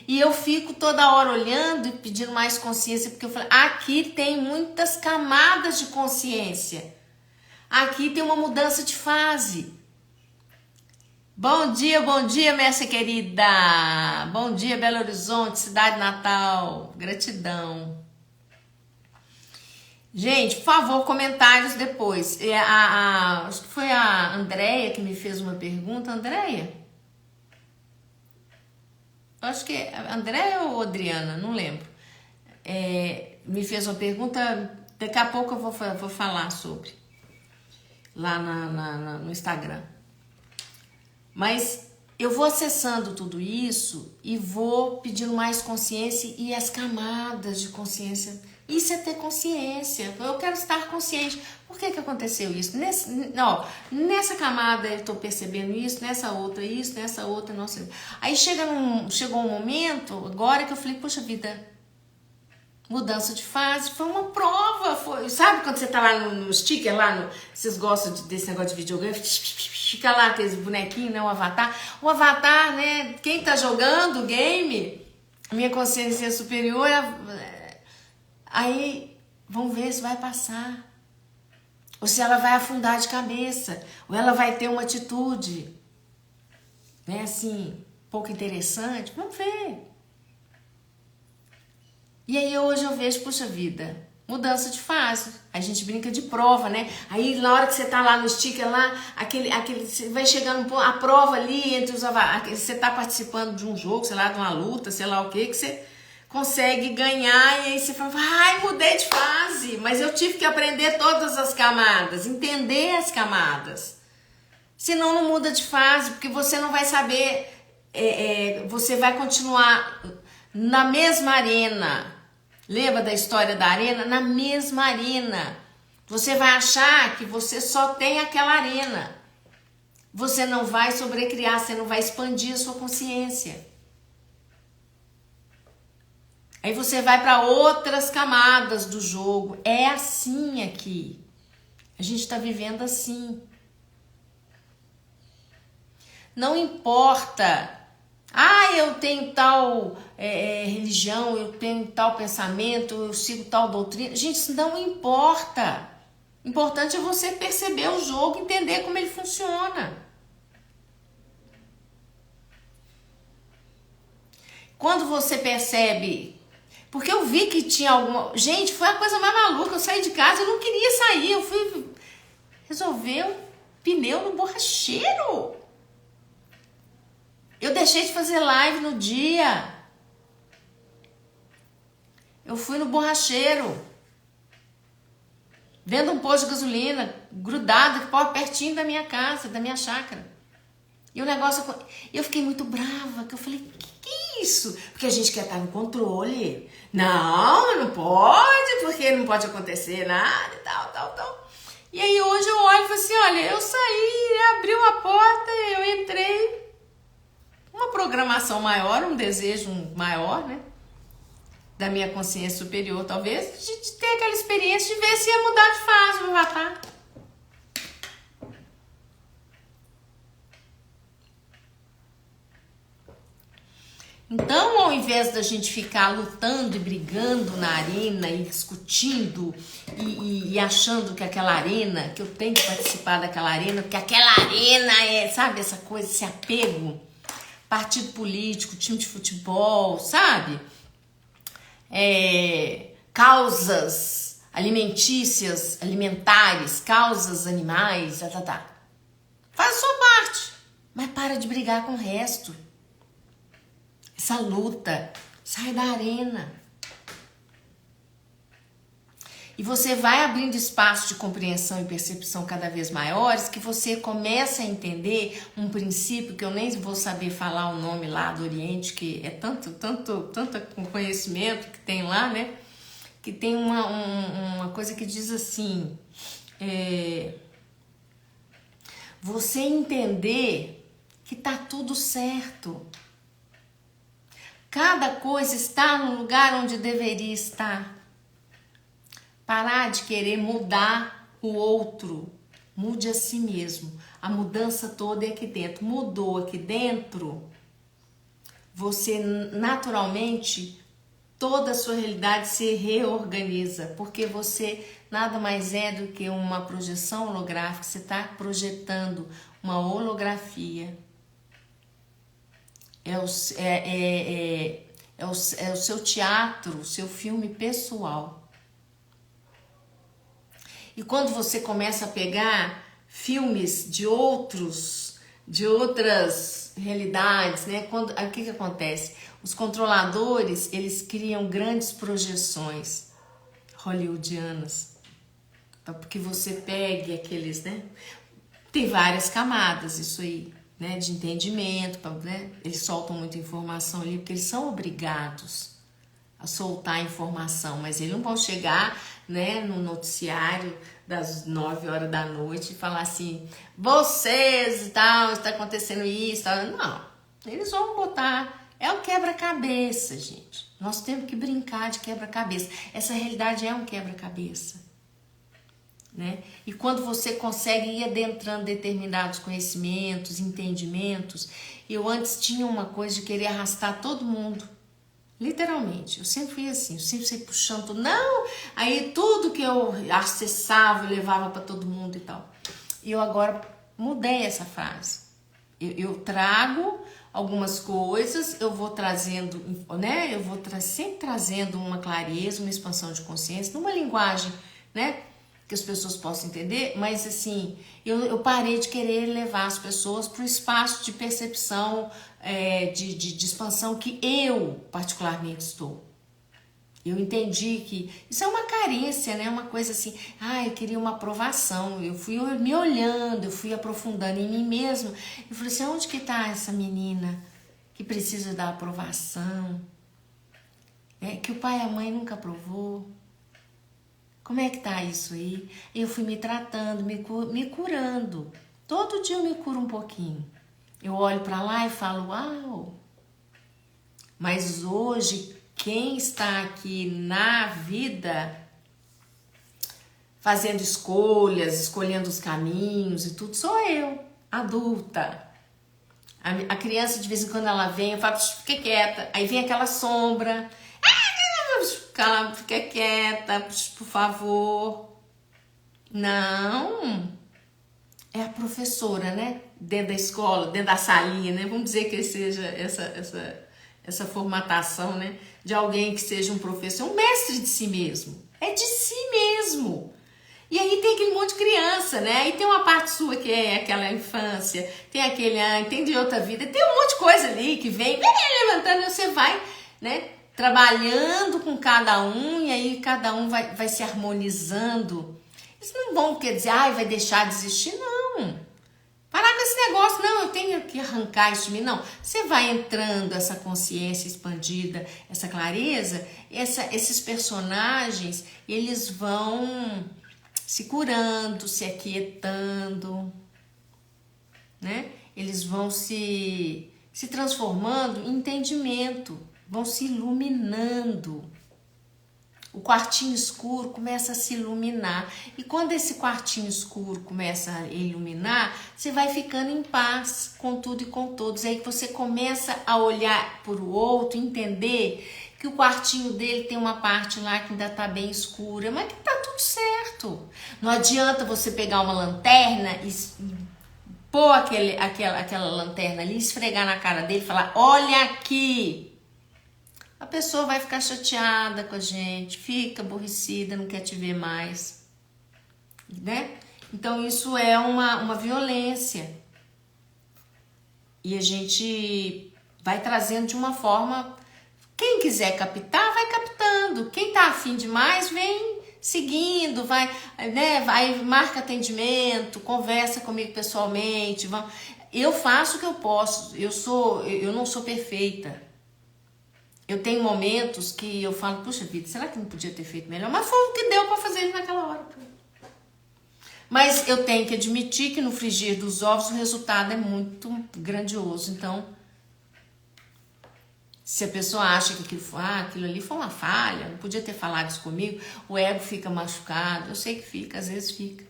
E eu fico toda hora olhando e pedindo mais consciência, porque eu falo, aqui tem muitas camadas de consciência. Aqui tem uma mudança de fase. Bom dia, mestre querida. Bom dia, Belo Horizonte, cidade natal. Gratidão. Gente, por favor, comentários depois. Acho que foi a Andréia que me fez uma pergunta. Andréia? Acho que é Andréia ou Adriana, não lembro. Me fez uma pergunta, daqui a pouco eu vou falar sobre. Lá no Instagram. Mas eu vou acessando tudo isso e vou pedindo mais consciência e as camadas de consciência. Isso é ter consciência. Eu quero estar consciente. Por que aconteceu isso? Nessa camada eu estou percebendo isso, nessa outra isso, nessa outra, nossa. Aí chegou um momento, agora que eu falei, poxa vida, mudança de fase, foi uma prova. Sabe quando você tá lá no sticker, vocês gostam desse negócio de videogame? Fica lá aqueles bonequinhos, né? O avatar. O avatar, né? Quem tá jogando o game, minha consciência superior, aí vamos ver se vai passar. Ou se ela vai afundar de cabeça. Ou ela vai ter uma atitude, né? Assim, pouco interessante. Vamos ver. E aí hoje eu vejo, puxa vida, mudança de fase. A gente brinca de prova, né? Aí na hora que você tá lá no sticker lá, você vai chegando a prova ali entre os você tá participando de um jogo, sei lá, de uma luta, sei lá o que você consegue ganhar e aí você fala, mudei de fase, mas eu tive que aprender todas as camadas, entender as camadas. Senão não muda de fase, porque você não vai saber, você vai continuar na mesma arena. Lembra da história da arena? Na mesma arena. Você vai achar que você só tem aquela arena. Você não vai sobrecriar, você não vai expandir a sua consciência. Aí você vai para outras camadas do jogo. É assim aqui. A gente está vivendo assim. Não importa. Eu tenho tal religião, eu tenho tal pensamento, eu sigo tal doutrina. Gente, isso não importa. O importante é você perceber o jogo, entender como ele funciona. Quando você percebe... Porque eu vi que tinha alguma... Gente, foi a coisa mais maluca. Eu saí de casa, eu não queria sair. Eu fui resolver um pneu no borracheiro. Eu deixei de fazer live no dia. Eu fui no borracheiro. Vendo um posto de gasolina, grudado, pertinho da minha casa, da minha chácara. E o negócio... Eu fiquei muito brava, que eu falei, que é isso? Porque a gente quer estar no controle. Não pode, porque não pode acontecer nada e tal. E aí hoje eu olho e falo assim, olha, eu saí, abriu a porta, eu entrei... Uma programação maior, um desejo maior, né? Da minha consciência superior, talvez, de ter aquela experiência de ver se ia mudar de fase o avatar. Então, ao invés da gente ficar lutando e brigando na arena e discutindo e achando que aquela arena, que eu tenho que participar daquela arena, porque aquela arena é, sabe, essa coisa, esse apego... Partido político, time de futebol, sabe? Causas alimentícias, alimentares, causas animais, Faz a sua parte, mas para de brigar com o resto. Essa luta, sai da arena. E você vai abrindo espaço de compreensão e percepção cada vez maiores, que você começa a entender um princípio que eu nem vou saber falar o nome lá do Oriente, que é tanto conhecimento que tem lá, né? Que tem uma coisa que diz assim, você entender que tá tudo certo. Cada coisa está no lugar onde deveria estar. Parar de querer mudar o outro. Mude a si mesmo. A mudança toda é aqui dentro. Mudou aqui dentro, você naturalmente, toda a sua realidade se reorganiza. Porque você nada mais é do que uma projeção holográfica. Você está projetando uma holografia. É o seu teatro, o seu filme pessoal. E quando você começa a pegar filmes de outras realidades, né? O que acontece? Os controladores, eles criam grandes projeções hollywoodianas. Para que você pegue aqueles, né? Tem várias camadas isso aí, né? De entendimento, né? Eles soltam muita informação ali, porque eles são obrigados a soltar informação, mas eles não vão chegar, né, no noticiário das 9 horas da noite e falar assim, vocês e tal, está acontecendo isso, tal. Não, eles vão botar, é um quebra-cabeça, gente. Nós temos que brincar de quebra-cabeça. Essa realidade é um quebra-cabeça, né? E quando você consegue ir adentrando determinados conhecimentos, entendimentos, eu antes tinha uma coisa de querer arrastar todo mundo. Literalmente, eu sempre fui assim, eu sempre fui puxando, não, aí tudo que eu acessava eu levava para todo mundo e tal. E eu agora mudei essa frase. Eu trago algumas coisas, eu vou trazendo, né? Eu vou sempre trazendo uma clareza, uma expansão de consciência, numa linguagem, né? Que as pessoas possam entender, mas assim, eu parei de querer levar as pessoas para o espaço de percepção, de expansão que eu particularmente estou. Eu entendi que isso é uma carência, né? Uma coisa assim, eu queria uma aprovação. Eu fui me olhando, eu fui aprofundando em mim mesma. Eu falei assim, onde que está essa menina que precisa da aprovação? Que o pai e a mãe nunca aprovou. Como é que tá isso aí? Eu fui me tratando, me curando. Todo dia eu me curo um pouquinho. Eu olho para lá e falo, uau! Mas hoje, quem está aqui na vida, fazendo escolhas, escolhendo os caminhos e tudo, sou eu, adulta. A criança, de vez em quando ela vem, eu falo, fica quieta. Aí vem aquela sombra. Fica quieta, por favor. Não. É a professora, né? Dentro da escola, dentro da salinha, né? Vamos dizer que seja essa formatação, né? De alguém que seja um professor, um mestre de si mesmo. É de si mesmo. E aí tem aquele monte de criança, né? Aí tem uma parte sua que é aquela infância, tem tem de outra vida, tem um monte de coisa ali que vem levantando e você vai, né? Trabalhando com cada um, e aí cada um vai se harmonizando. Isso não quer dizer, vai deixar de existir, não. Parar com esse negócio, não, eu tenho que arrancar isso de mim, não. Você vai entrando, essa consciência expandida, essa clareza, esses personagens, eles vão se curando, se aquietando, né? Eles vão se transformando em entendimento. Vão se iluminando. O quartinho escuro começa a se iluminar. E quando esse quartinho escuro começa a iluminar, você vai ficando em paz com tudo e com todos. Aí você começa a olhar para o outro, entender que o quartinho dele tem uma parte lá que ainda está bem escura, mas que está tudo certo. Não adianta você pegar uma lanterna e pôr aquela lanterna ali, esfregar na cara dele e falar, olha aqui. A pessoa vai ficar chateada com a gente, fica aborrecida, não quer te ver mais, né? Então isso é uma violência. E a gente vai trazendo de uma forma, quem quiser captar, vai captando. Quem tá afim demais, vem seguindo, vai, né, marca atendimento, conversa comigo pessoalmente, eu faço o que eu posso, eu não sou perfeita. Eu tenho momentos que eu falo, puxa vida, será que não podia ter feito melhor? Mas foi o que deu para fazer naquela hora. Mas eu tenho que admitir que no frigir dos ovos o resultado é muito grandioso. Então, se a pessoa acha que aquilo ali foi uma falha, não podia ter falado isso comigo, o ego fica machucado. Eu sei que fica, às vezes fica.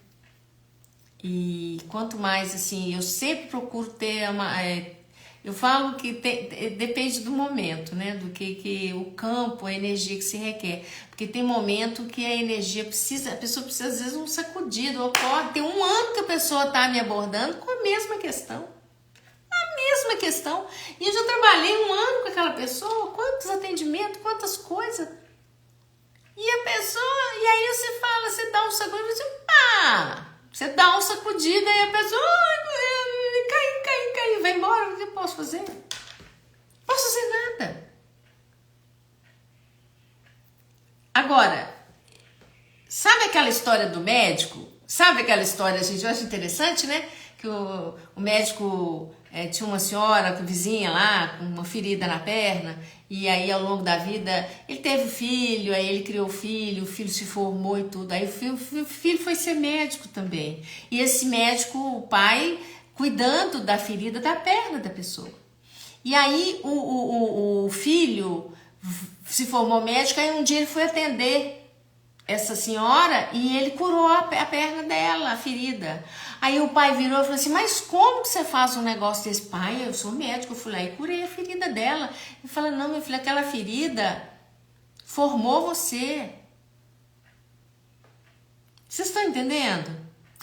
E quanto mais, assim, eu sempre procuro ter eu falo que depende do momento, né? Do que o campo, a energia que se requer. Porque tem momento que a energia a pessoa precisa às vezes um sacudido. Ocorre, tem um ano que a pessoa está me abordando com a mesma questão. A mesma questão. E eu já trabalhei um ano com aquela pessoa, quantos atendimentos, quantas coisas. E a pessoa, e aí você fala, você dá um sacudido, você dá um sacudido, aí a pessoa cai, vai embora, o que eu posso fazer? Não posso fazer nada. Agora, sabe aquela história do médico? Sabe aquela história, gente, eu acho interessante, né? Que o médico tinha uma senhora, vizinha lá, com uma ferida na perna, e aí ao longo da vida ele teve filho, aí ele criou o filho se formou e tudo, aí o filho foi ser médico também. E esse médico, o pai, cuidando da ferida da perna da pessoa. E aí o filho se formou médico, aí um dia ele foi atender essa senhora e ele curou a perna dela, a ferida. Aí o pai virou e falou assim, mas como que você faz um negócio desse? Pai, eu sou médico, eu fui lá e curei a ferida dela. Ele falou, não, minha filha, aquela ferida formou você. Vocês estão entendendo?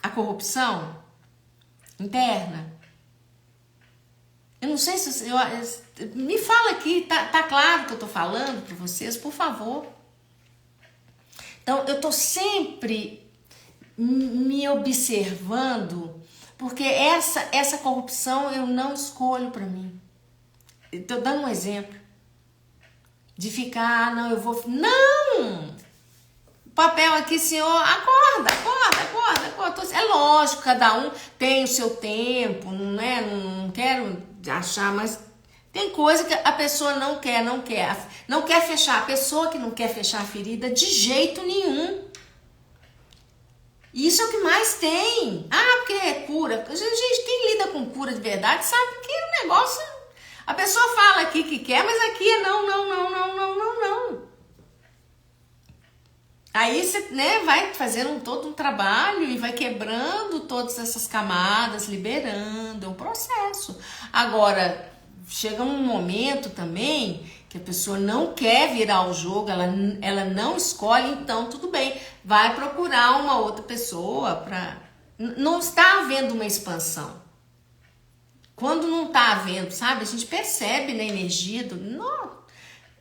A corrupção interna. Eu não sei se... me fala aqui, tá claro o que eu tô falando para vocês, por favor. Então, eu tô sempre me observando, porque essa corrupção eu não escolho para mim. Tô dando um exemplo. De ficar, não, eu vou... Não! O papel aqui, senhor, acorda. É lógico, cada um tem o seu tempo, não é? Não quero achar, mas tem coisa que a pessoa não quer fechar. A pessoa que não quer fechar a ferida de jeito nenhum. Isso é o que mais tem. Porque é cura. Gente, quem lida com cura de verdade sabe que o negócio... A pessoa fala aqui que quer, mas aqui é não. Aí você, né, vai fazendo todo um trabalho e vai quebrando todas essas camadas, liberando, é um processo. Agora, chega um momento também que a pessoa não quer virar o jogo, ela não escolhe, então tudo bem, vai procurar uma outra pessoa para... Não está havendo uma expansão. Quando não está havendo, sabe, a gente percebe na energia do... Não,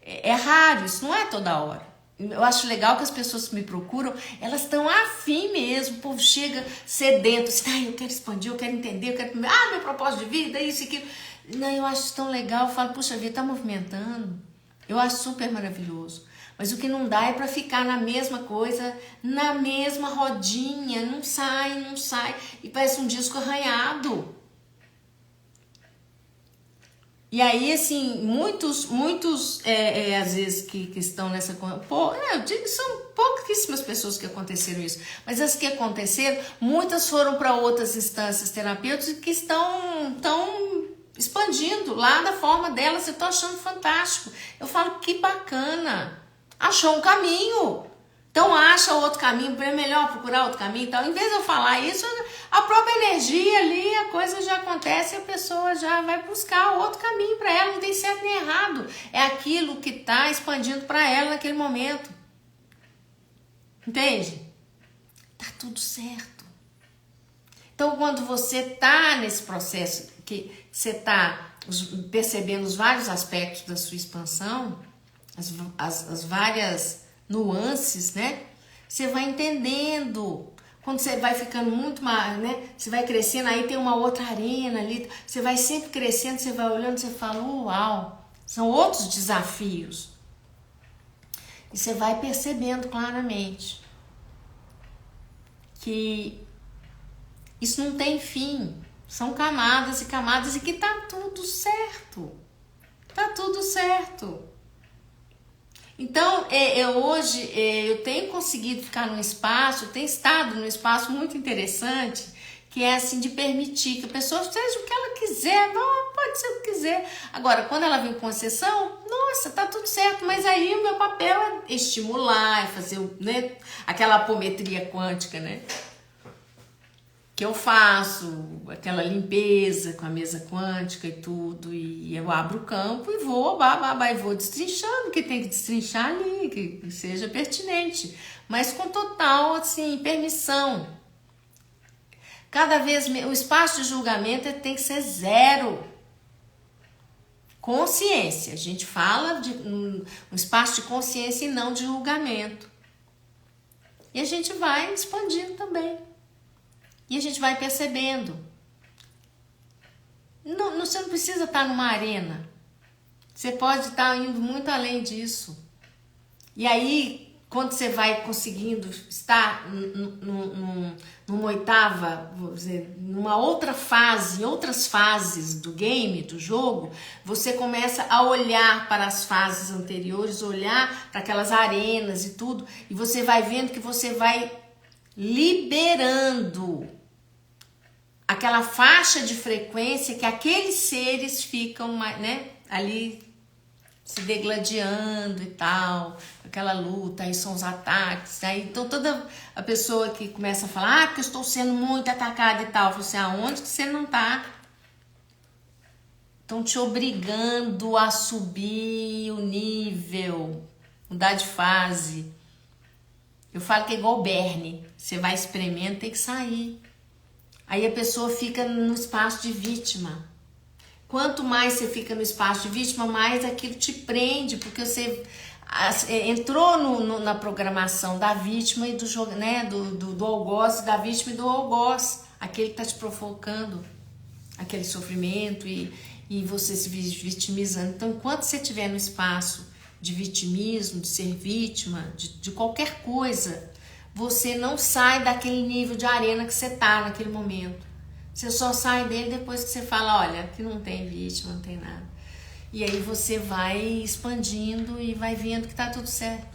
é raro, isso não é toda hora. Eu acho legal que as pessoas que me procuram, elas estão afim mesmo, o povo chega sedento, assim, eu quero expandir, eu quero entender, eu quero... meu propósito de vida, isso e aquilo. Não, eu acho tão legal, eu falo, puxa vida, tá movimentando. Eu acho super maravilhoso. Mas o que não dá é para ficar na mesma coisa, na mesma rodinha, não sai, e parece um disco arranhado. E aí, assim, muitos às vezes que estão nessa... eu digo que são pouquíssimas pessoas que aconteceram isso. Mas as que aconteceram, muitas foram para outras instâncias terapêuticas que estão expandindo lá da forma delas. Eu tô achando fantástico. Eu falo, que bacana. Achou um caminho. Então acha outro caminho, é melhor procurar outro caminho e tal. Em vez de eu falar isso, a própria energia ali, a coisa já acontece e a pessoa já vai buscar outro caminho para ela. Não tem certo nem errado. É aquilo que está expandindo para ela naquele momento. Entende? Tá tudo certo. Então quando você tá nesse processo, que você tá percebendo os vários aspectos da sua expansão, as várias nuances, né? Você vai entendendo. Quando você vai ficando muito mais, né? Você vai crescendo, aí tem uma outra arena ali. Você vai sempre crescendo, você vai olhando, você fala, uau, são outros desafios. E você vai percebendo claramente. que isso não tem fim. São camadas e camadas e que tá tudo certo. Tá tudo certo. Então, hoje eu tenho conseguido ficar num espaço, tenho estado num espaço muito interessante, que é assim, de permitir que a pessoa seja o que ela quiser, não, pode ser o que quiser. Agora, quando ela vem com sessão, nossa, tá tudo certo, mas aí o meu papel é estimular, é fazer, né, aquela apometria quântica, né? Que eu faço, aquela limpeza com a mesa quântica e tudo, e eu abro o campo e vou, e vou destrinchando o que tem que destrinchar ali, que seja pertinente, mas com total, assim, permissão. Cada vez o espaço de julgamento tem que ser zero. Consciência, a gente fala de um espaço de consciência e não de julgamento. E a gente vai expandindo também. E a gente vai percebendo. Não, você não precisa estar numa arena. Você pode estar indo muito além disso. E aí, quando você vai conseguindo estar numa oitava, vou dizer, numa outra fase, em outras fases do game, do jogo, você começa a olhar para as fases anteriores, olhar para aquelas arenas e tudo, e você vai vendo que você vai liberando aquela faixa de frequência que aqueles seres ficam, né, ali se degladiando e tal, aquela luta, aí são os ataques, aí então toda a pessoa que começa a falar, porque eu estou sendo muito atacada e tal, você aonde que você não tá? Estão te obrigando a subir o nível, mudar de fase. Eu falo que é igual Berne, você vai espremendo, tem que sair. Aí a pessoa fica no espaço de vítima. Quanto mais você fica no espaço de vítima, mais aquilo te prende, porque você entrou na programação da vítima e do jogo, né, do algoz, da vítima e do algoz, aquele que está te provocando aquele sofrimento e você se vitimizando. Então, enquanto você estiver no espaço de vitimismo, de ser vítima, de qualquer coisa, você não sai daquele nível de arena que você tá naquele momento. Você só sai dele depois que você fala, olha, aqui não tem vítima, não tem nada. E aí você vai expandindo e vai vendo que tá tudo certo.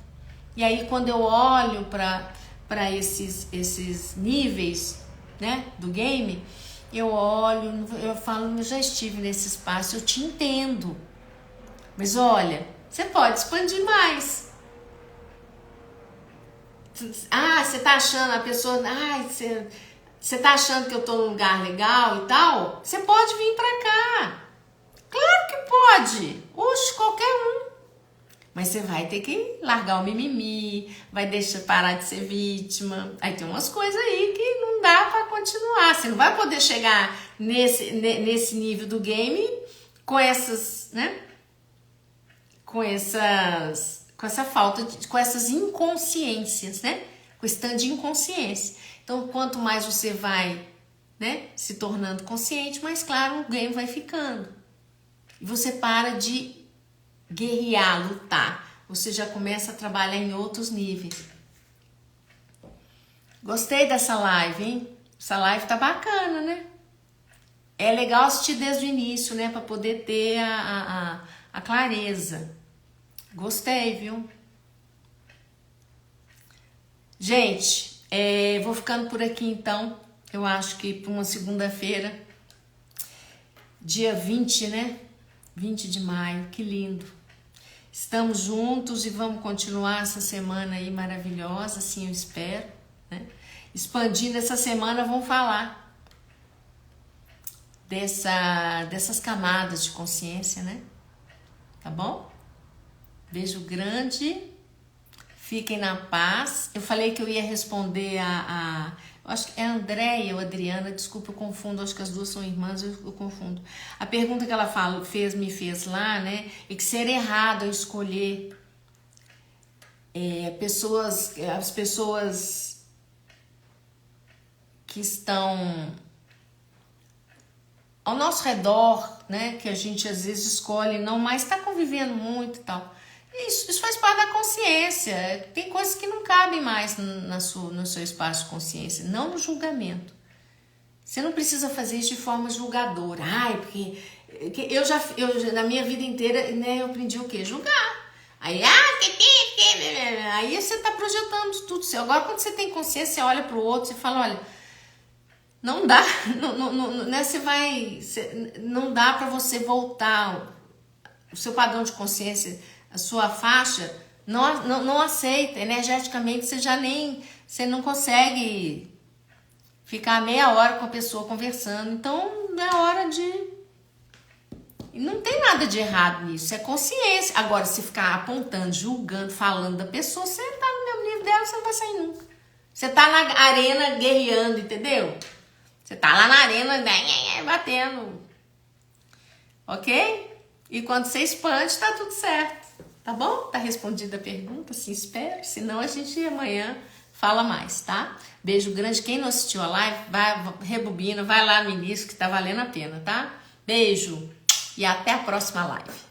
E aí quando eu olho para esses níveis, né, do game, eu olho, eu falo, eu já estive nesse espaço, eu te entendo. Mas olha, você pode expandir mais. Ah, você tá achando a pessoa, você tá achando que eu tô num lugar legal e tal? Você pode vir pra cá. Claro que pode. Oxe, qualquer um. Mas você vai ter que largar o mimimi, vai deixar parar de ser vítima. Aí tem umas coisas aí que não dá pra continuar. Você não vai poder chegar nesse nível do game com essas, né? Com essa falta com essas inconsciências, né? Com esse tanto de inconsciência. Então, quanto mais você vai, né, se tornando consciente, mais claro o game vai ficando. E você para de guerrear, lutar. Você já começa a trabalhar em outros níveis. Gostei dessa live, hein? Essa live tá bacana, né? É legal assistir desde o início, né? Para poder ter a clareza. Gostei, viu? Gente, vou ficando por aqui então. Eu acho que para uma segunda-feira, dia 20, né? 20 de maio, que lindo. Estamos juntos e vamos continuar essa semana aí maravilhosa, assim eu espero, né? Expandindo essa semana, vamos falar dessas camadas de consciência, né? Tá bom? Beijo grande, fiquem na paz. Eu falei que eu ia responder eu acho que é a Andréia ou a Adriana, desculpa, eu confundo, acho que as duas são irmãs, eu confundo. A pergunta que ela me fez lá, né, é que seria errado eu escolher as pessoas que estão ao nosso redor, né, que a gente às vezes escolhe, não mais está convivendo muito e tal. Isso faz parte da consciência. Tem coisas que não cabem mais no seu espaço de consciência, não no julgamento. Você não precisa fazer isso de forma julgadora. Ai, porque eu na minha vida inteira, né, eu aprendi o quê? Julgar. Aí, aí você tá projetando tudo seu. Agora, quando você tem consciência, você olha pro outro, você fala, olha, não dá, né, não dá para você voltar. O seu padrão de consciência, a sua faixa, não aceita. Energeticamente, você não consegue ficar meia hora com a pessoa conversando. Então, é hora de... E não tem nada de errado nisso, é consciência. Agora, se ficar apontando, julgando, falando da pessoa, você tá no mesmo nível dela, você não vai sair nunca. Você tá na arena guerreando, entendeu? Você tá lá na arena batendo. Ok? E quando você expande, tá tudo certo. Tá bom? Tá respondida a pergunta? Assim, espero. Senão a gente amanhã fala mais, tá? Beijo grande. Quem não assistiu a live, rebobina, vai lá no início que tá valendo a pena, tá? Beijo e até a próxima live.